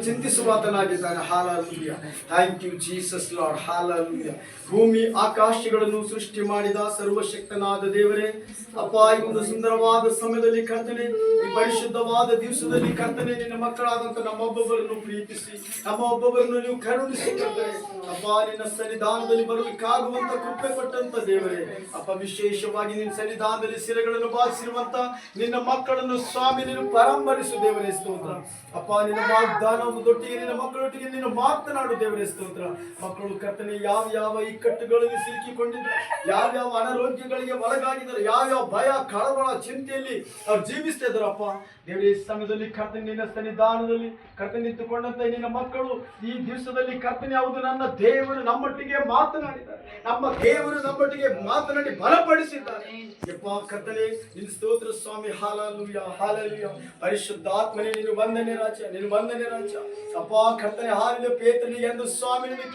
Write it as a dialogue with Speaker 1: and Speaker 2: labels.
Speaker 1: ಚಿಂತಿಸುವಾತನಾಗಿದ್ದಾನೆ. Hallelujah. Thank you Jesus Lord. Hallelujah. ಭೂಮಿ ಆಕಾಶಗಳನ್ನು ಸೃಷ್ಟಿ ಮಾಡಿದ ಸರ್ವಶಕ್ತನಾದ ದೇವರೇ, ಅಪ್ಪ, ಈ ಒಂದು ಸುಂದರವಾದ ಸಮಯದಲ್ಲಿ ಕರ್ತನೆ, ಈ ಪರಿಶುದ್ಧವಾದ ದಿವಸದಲ್ಲಿ ಕರ್ತನೆ, ನಿನ್ನ ಮಕ್ಕಳಾದಂತ ನಮ್ಮೊಬ್ಬೊಬ್ಬರನ್ನು ಪ್ರೀತಿಸಿ ನಮ್ಮೊಬ್ಬೊಬ್ಬರನ್ನು ನೀವು ಕರುಣಿಸಿ ಕರ್ತನೆ, ಅಪ್ಪ, ನಿನ್ನ ಸನ್ನಿಧಾನದಲ್ಲಿ ಬರಲಿಕ್ಕಾಗುವಂತ ಕೃಪೆ ಕೊಟ್ಟಂತ ದೇವರೇ, ಅಪ್ಪ, ವಿಶೇಷವಾಗಿ ನಿನ್ನ ಸನ್ನಿಧಾನದಲ್ಲಿ ಸಿರೆಗಳನ್ನು ಬಾಚಿರುವಂತ ನಿನ್ನ ಮಕ್ಕಳನ್ನು ಸ್ವಾಮಿ ನೀನು ಪರಂಬರಿಸು ದೇವರೇ. ಸ್ತೋತ್ರ ಅಪ್ಪ, ನಿನ್ನ ವಾಗ್ದಾನದೊಟ್ಟಿಗೆ ನಿನ್ನ ಮಕ್ಕಳೊಟ್ಟಿಗೆ ನೀನು ಮಾತನಾಡು ದೇವರೇ. ಸ್ತೋತ್ರ. ಮಕ್ಕಳು ಕರ್ತನೆ ಯಾವ ಯಾವ ಇಕ್ಕಟ್ಟುಗಳಲ್ಲಿ ಸಿಲುಕಿಕೊಂಡಿದ್ದಾರೆ, ಯಾವ್ಯಾವ ಅನಾರೋಗ್ಯಗಳಿಗೆ ಒಳಗಾಗಿದ್ದಾರೆ, ಯಾವ್ಯಾವ ಭಯ ಕಳವಳ ಚಿಂತೆಯಲ್ಲಿ ಅವ್ರು ಜೀವಿಸ್ತಾ ಇದ್ದಾರಪ್ಪ ದೇವರೇ, ಈ ಸಮಯದಲ್ಲಿ ಕರ್ತನೆ ನಿನ್ನ ಸನ್ನಿಧಾನದಲ್ಲಿ ಕರ್ತನೆ ನಿಂತುಕೊಂಡಂತ ನಿನ್ನ ಮಕ್ಕಳು ಈ ದಿವಸದಲ್ಲಿ ಕರ್ತನೆ, ಹೌದು, ನನ್ನ ದೇವರು ನಮ್ಮೊಟ್ಟಿಗೆ ಮಾತನಾಡಿದ್ದಾರೆ, ನಮ್ಮ ದೇವರು ನಮ್ಮೊಟ್ಟಿಗೆ ಮಾತನಾಡಿ ಬಲಪಡಿಸಿದ್ದಾರೆ. ಯಪ್ಪ ಕರ್ತನೆ, ನಿನ್ನ ಸ್ತೋತ್ರ ಸ್ವಾಮಿ. ಹಾಲೆಲೂಯಾ. ಹಾಲೆಲೂಯಾ. ಪರಿಶುದ್ಧಾತ್ಮನೇ, ನೀನು ವಂದನೆ ರಾಜ, ನೀನು ವಂದನೆ ರಾಜ. ಅಪ್ಪ ಕರ್ತನೆ, ಹಾಲಿನ ಪೇತ್ರನಿಗೆ ಎಂದು ಸ್ವಾಮಿ